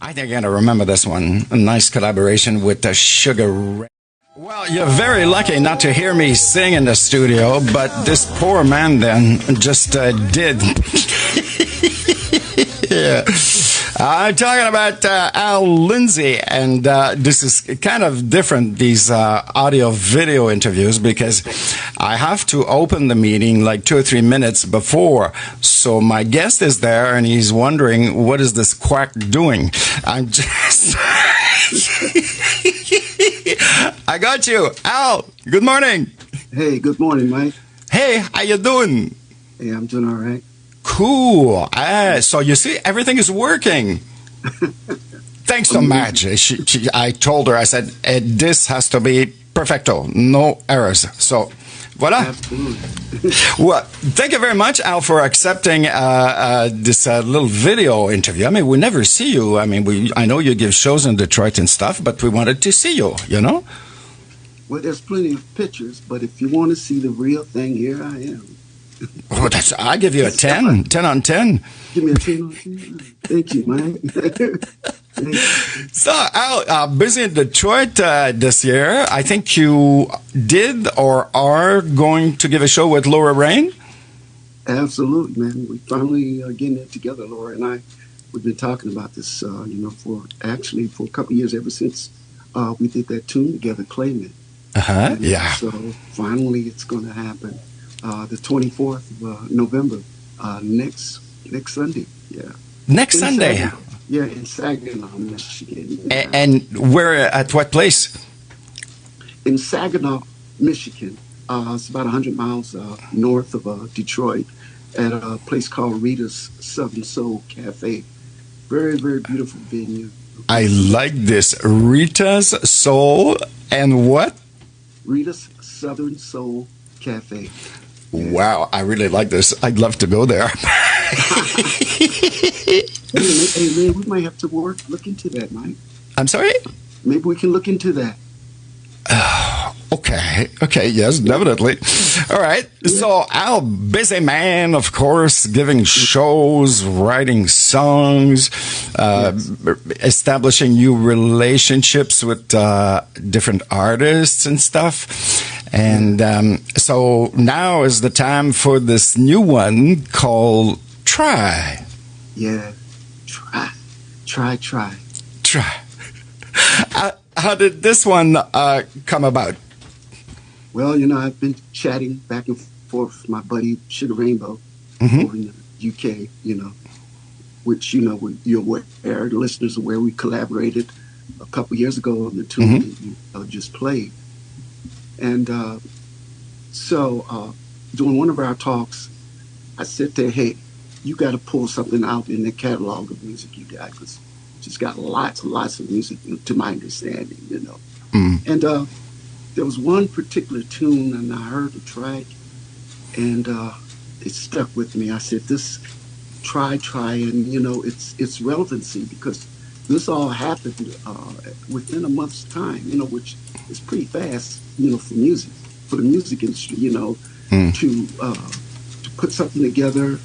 I think I gotta remember this one. A nice collaboration with the Sugar Ray. Well, you're very lucky not to hear me sing in the studio, but this poor man then just did. Yeah. I'm talking about Al Lindsey, and this is kind of different, these audio-video interviews, because I have to open the meeting like 2 or 3 minutes before. So my guest is there, and he's wondering, what is this quack doing? I'm just... I got you. Al, good morning. Hey, good morning, Mike. Hey, how you doing? Hey, I'm doing all right. Cool. So you see, everything is working. Thanks so much. I told her, I said, this has to be perfecto, no errors. So, voila. Absolutely. Well, thank you very much, Al, for accepting this little video interview. I mean, we never see you. I mean, I know you give shows in Detroit and stuff, but we wanted to see you, you know? Well, there's plenty of pictures, but if you want to see the real thing, here I am. Oh, I give you a 10 on 10. Give me a 10 on 10. Thank you, Mike. Thank you. So, Al, busy in Detroit this year. I think you did or are going to give a show with Laura Rain. Absolutely, man. We finally getting it together, Laura and I. We've been talking about this, for a couple of years, ever since we did that tune together, Claim It. Yeah. So finally, it's going to happen. The 24th of November, next Sunday. Yeah. Next Sunday. Saginaw. Yeah, in Saginaw, Michigan. Yeah. And where? At what place? In Saginaw, Michigan. It's about 100 miles north of Detroit, at a place called Rita's Southern Soul Cafe. Very, very beautiful venue. I like this. Rita's Soul and what? Rita's Southern Soul Cafe. Wow, I really like this. I'd love to go there. Hey, man, we might have to look into that, Mike. I'm sorry? Maybe we can look into that. Okay, yes, definitely. All right. So, Al, busy man, of course, giving shows, writing songs, establishing new relationships with different artists and stuff. And so now is the time for this new one called Try. Yeah, try. How did this one come about? Well, I've been chatting back and forth with my buddy Sugar Rainbow over in the UK, which, you're aware, the listeners are aware, we collaborated a couple years ago on the tune that you just played. And so during one of our talks, I said to her, hey, you got to pull something out in the catalog of music you got, because she's got lots and lots of music, to my understanding, And there was one particular tune, and I heard the track, and it stuck with me. I said, this try, and, it's relevancy, because this all happened within a month's time, which is pretty fast, for the music industry, to put something together,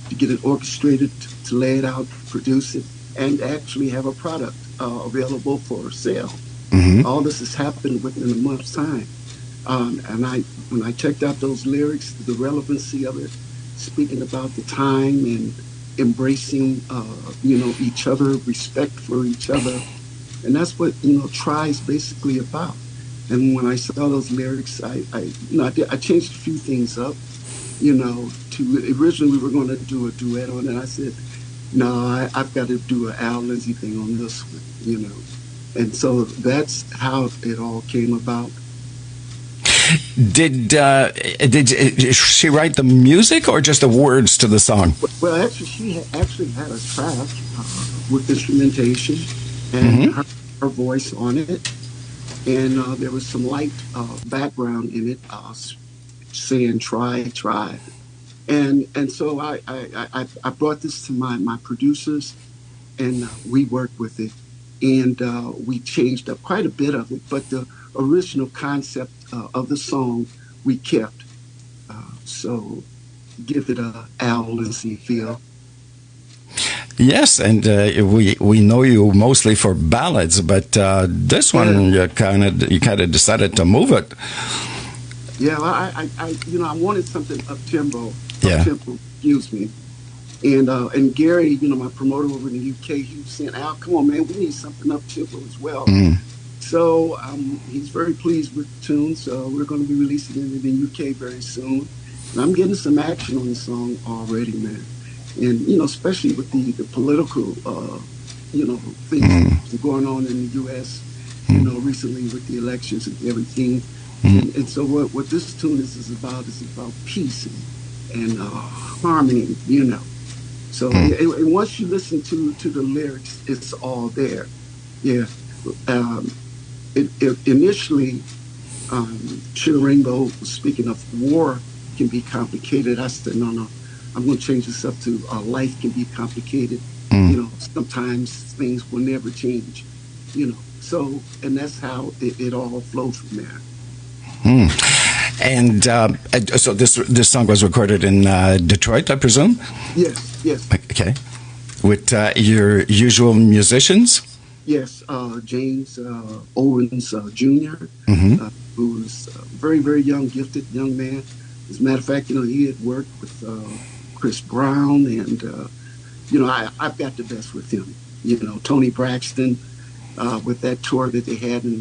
to get it orchestrated, to lay it out, produce it, and actually have a product available for sale. All this has happened within a month's time. And when I checked out those lyrics, the relevancy of it, speaking about the time and embracing, each other, respect for each other. And that's what, Try is basically about. And when I saw those lyrics, I changed a few things up, originally we were going to do a duet on it. I said, no, I've got to do an Al Lindsey thing on this one, And so that's how it all came about. Did she write the music or just the words to the song? Well, actually, she had a track with instrumentation and her voice on it. And there was some light background in it saying try. And so I brought this to my producers, and we worked with it. And we changed up quite a bit of it, but the original concept of the song we kept. So give it a Al Lindsey feel. Yes, and we know you mostly for ballads, but this one you kind of decided to move it. Yeah, well, I wanted something up tempo. Yeah. Up tempo, excuse me. And Gary, my promoter over in the UK, he was saying, "Al, come on, man, we need something up tempo as well." So he's very pleased with the tune. So we're going to be releasing it in the UK very soon. And I'm getting some action on the song already, man. And especially with the political, things going on in the U.S. Recently with the elections and everything. And so what this tune is about peace and harmony, So and once you listen to the lyrics, it's all there. Yeah. Initially, Sugar Rainbow was speaking of war can be complicated. I said, no, I'm going to change this up to life can be complicated. Sometimes things will never change. So and that's how it all flows from there. And so this song was recorded in Detroit, I presume? Yes. Okay. With your usual musicians? Yes, James Owens Jr., who's a very, very young, gifted young man. As a matter of fact, he had worked with Chris Brown, and I've got the best with him. Tony Braxton, with that tour that they had in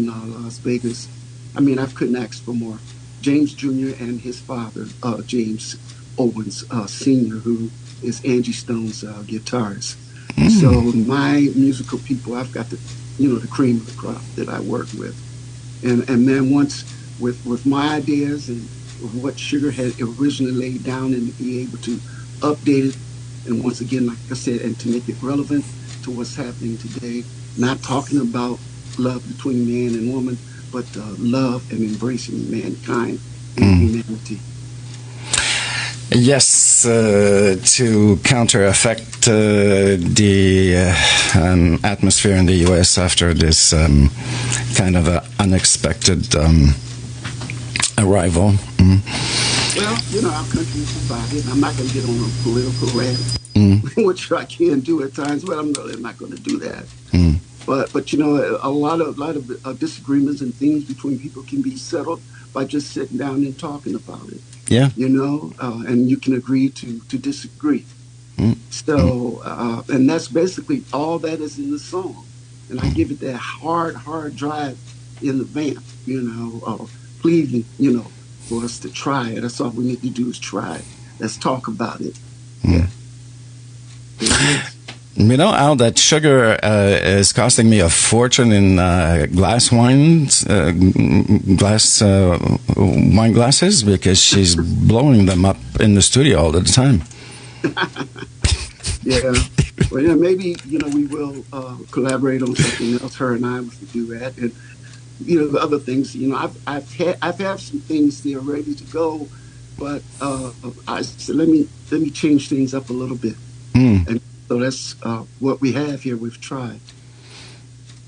Las Vegas. I mean, I couldn't ask for more. James Jr. and his father, James Owens Sr., who is Angie Stone's guitarist. So my musical people, I've got the cream of the crop that I work with. And then once with my ideas and what Sugar had originally laid down, and to be able to update it, and once again, like I said, and to make it relevant to what's happening today, not talking about love between man and woman, but love and embracing mankind and humanity. Yes, to counteract the atmosphere in the U.S. after this kind of unexpected arrival. Well, our country is divided. I'm not going to get on a political rant, which I can do at times, but I'm really not going to do that. But a lot of disagreements and things between people can be settled by just sitting down and talking about it. Yeah. And you can agree to disagree. So, and that's basically all that is in the song. And I give it that hard drive in the vamp, pleading, for us to try it. That's all we need to do is try it. Let's talk about it. Yeah. Al, that sugar is costing me a fortune in wine glasses, because she's blowing them up in the studio all the time. Yeah. Well, maybe, we will collaborate on something else, her and I, with the duet. And, the other things, I've had some things there ready to go, but I said, let me change things up a little bit. And so that's what we have here. We've tried.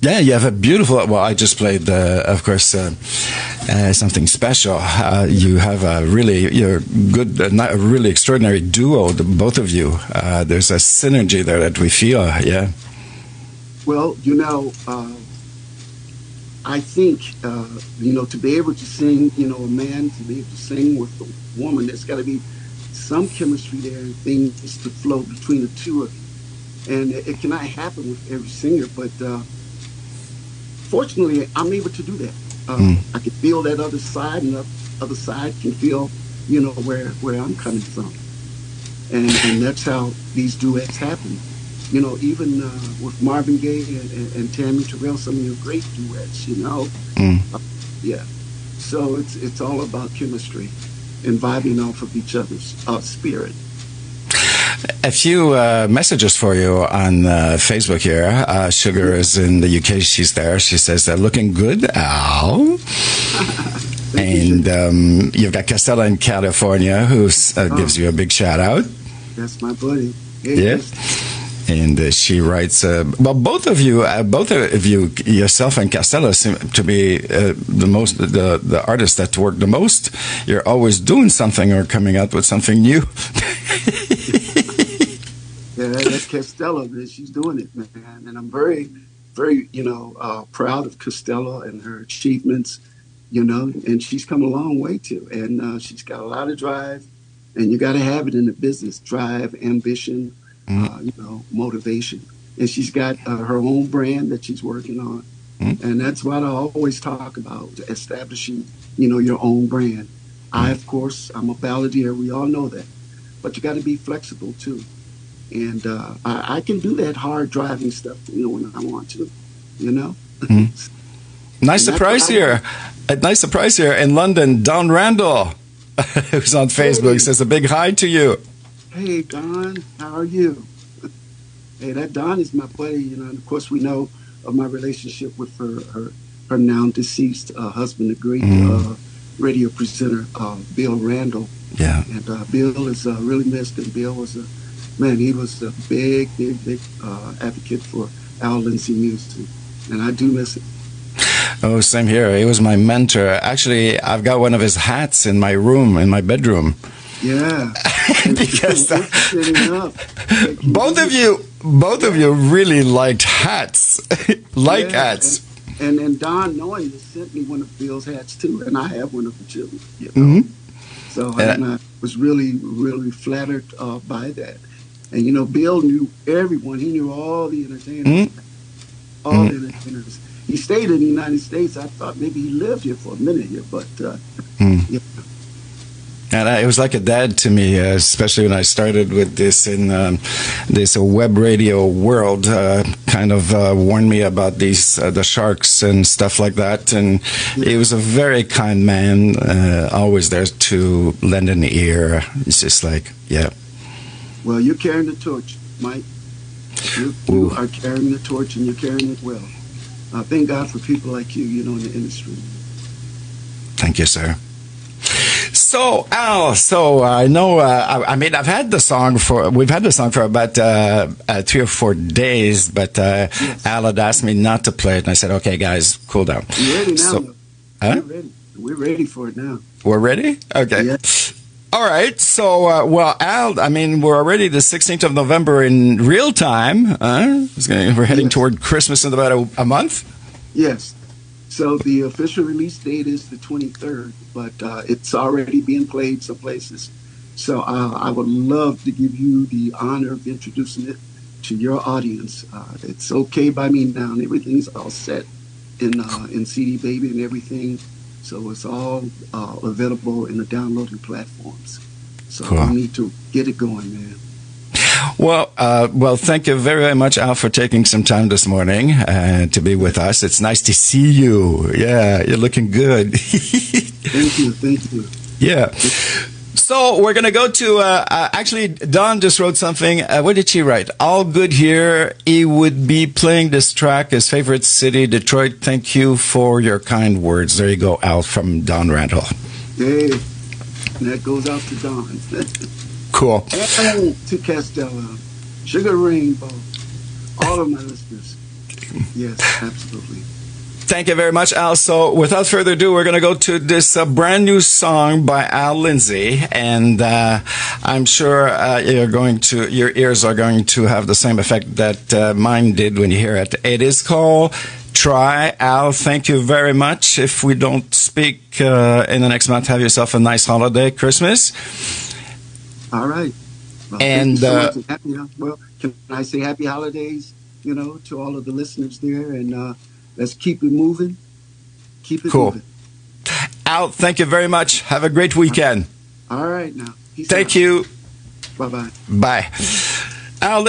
Yeah, you have a beautiful. Well, I just played, of course, something special. You have you're good, a really extraordinary duo, both of you. There's a synergy there that we feel. Yeah. Well, I think to be able to sing, a man to be able to sing with a woman, there's got to be some chemistry there and things to flow between the two of you. And it cannot happen with every singer, but fortunately, I'm able to do that. I can feel that other side, and the other side can feel, where I'm coming from. And that's how these duets happen. Even with Marvin Gaye and Tammy Terrell, some of your great duets, yeah. So it's all about chemistry and vibing off of each other's spirit. A few messages for you on Facebook here. Sugar is in the UK. She's there. She says, looking good, Al. And you've got Castella in California, who gives you a big shout out. That's my buddy. Yes. And she writes, well, both of you, yourself and Castella, seem to be the artists that work the most. You're always doing something or coming out with something new. Yeah, that's Costello, man. She's doing it, man. And I'm very, very, proud of Costello and her achievements, and she's come a long way too. And she's got a lot of drive, and you got to have it in the business: drive, ambition, motivation. And she's got her own brand that she's working on. And that's what I always talk about, establishing, your own brand. Of course, I'm a balladeer. We all know that. But you got to be flexible, too. And I can do that hard driving stuff, when I want to, Nice surprise here. A nice surprise here in London. Don Randall, who's on Facebook, says a big hi to you. Hey, Don. How are you? Hey, that Don is my buddy, and of course we know of my relationship with her now deceased husband, the great radio presenter, Bill Randall. Yeah. And Bill is really missed, and Bill was he was a big advocate for Al Lindsey music, and I do miss it. Oh, same here. He was my mentor. Actually, I've got one of his hats in my room, in my bedroom. Yeah. Because both of you really liked hats. Hats. And Don, knowing you, sent me one of Bill's hats too, and I have one of them too. So I was really, really flattered by that. And Bill knew everyone. He knew all the entertainers. All the entertainers. He stayed in the United States. I thought maybe he lived here for a minute here, but yeah. And it was like a dad to me, especially when I started with this in this web radio world. Kind of warned me about these the sharks and stuff like that. And he was a very kind man, always there to lend an ear. It's just like, yeah. Well, you're carrying the torch, Mike. You are carrying the torch, and you're carrying it well. Thank God for people like you, in the industry. Thank you, sir. So, Al, I know, we've had the song for about 3 or 4 days, but yes. Al had asked me not to play it, and I said, okay, guys, cool down. We're ready now. We're ready for it now. We're ready? Okay. Yeah. All right. So, Al, we're already the 16th of November in real time. We're heading toward Christmas in about a month? Yes. So the official release date is the 23rd, but it's already being played some places. So I would love to give you the honor of introducing it to your audience. It's okay by me now, and everything's all set in CD Baby and everything. So it's all available in the downloading platforms. So cool. I need to get it going, man. Well, thank you very, very much, Al, for taking some time this morning to be with us. It's nice to see you. Yeah, you're looking good. Thank you. Yeah. So we're going to go to, actually, Don just wrote something. What did she write? All good here. He would be playing this track, his favorite city, Detroit. Thank you for your kind words. There you go, Al, from Don Randall. Hey, that goes out to Don. Cool. And to Costello, Sugar Rainbow, all of my listeners. Yes, absolutely. Thank you very much, Al. So without further ado, we're going to go to this brand new song by Al Lindsey. And I'm sure your ears are going to have the same effect that mine did when you hear it. It is called Try. Al, thank you very much. If we don't speak in the next month, have yourself a nice holiday, Christmas. All right. Well, and so well, can I say happy holidays, to all of the listeners there, and let's keep it moving. Keep it moving. Al, thank you very much. Have a great weekend. All right now. Peace thank out. You. Bye-bye. Bye. Al,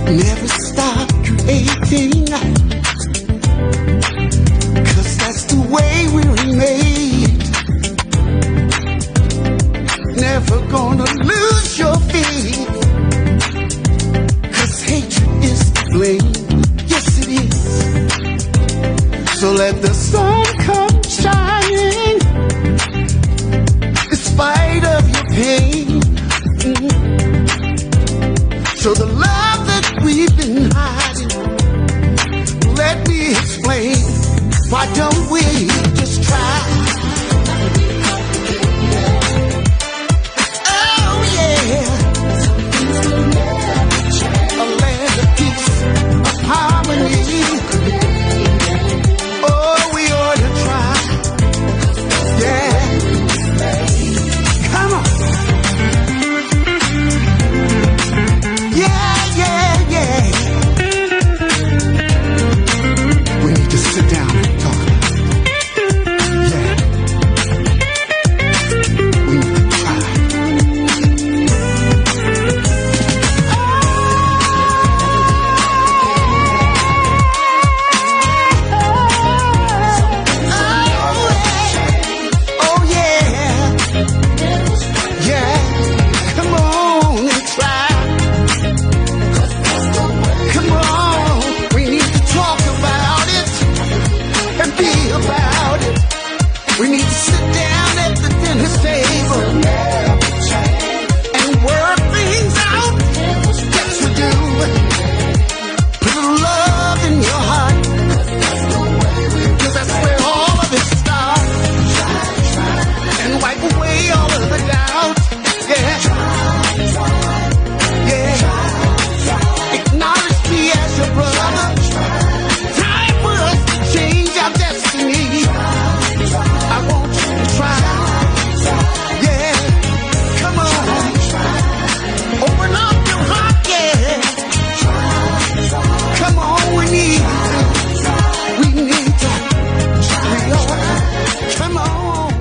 never stop creating, 'cause that's the way we were made. Never gonna lose your faith, 'cause hatred is to blame. Yes, it is. So let the sun come shining, in spite of your pain. So the love that we've been hiding, let me explain. Why don't we just try? Oh yeah, a land of peace, of harmony. Oh, we ought to try. Yeah, come on. Yeah, yeah, yeah. We need to sit down and talk about it. Yeah. We need to try. Oh yeah. Yeah. Come on and try. Come on. We need to talk about it and be about it. We need to sit down at the dinner table and work things out. Yes, we do. Put a love in your heart, 'cause that's where all of it starts. And wipe away all of the doubt. Yeah. Yeah. Acknowledge me as your brother. Time for us to change our destiny. I want you to try. Yeah. Come on. Open up your heart, yeah. Come on, we need to. Come on.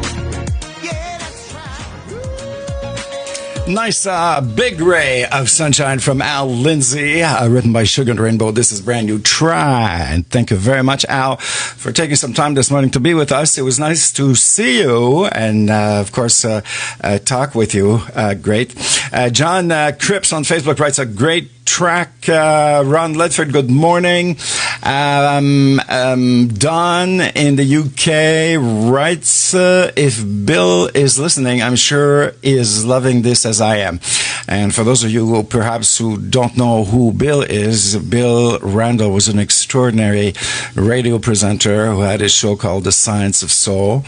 Yeah, that's right. Nice big ray of sunshine from Al Lindsey, written by Sugar and Rainbow. This is brand new Try. And thank you very much, Al, for taking some time this morning to be with us. It was nice to see you and, of course, talk with you. Great. John Cripps on Facebook writes a great track. Ron Ledford, good morning. Don in the UK writes, if Bill is listening, I'm sure he is loving this as I am. And for those of you who perhaps who don't know who Bill is, Bill Randall was an extraordinary radio presenter who had a show called The Science of Soul.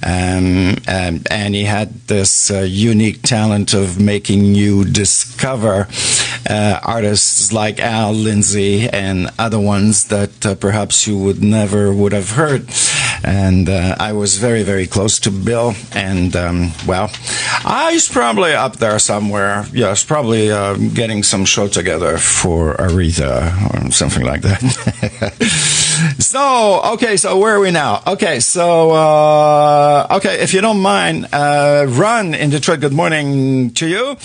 And he had this unique talent of making you discover artists like Al Lindsey and other ones that perhaps you would have heard. And I was very, very close to Bill. And, well, he's probably up there somewhere. Yes, probably getting some show together for Aretha or something like that. So where are we now? Okay, if you don't mind, Ron in Detroit, good morning to you.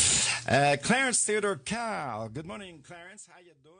Clarence Theodore Cal, good morning, Clarence. How you doing?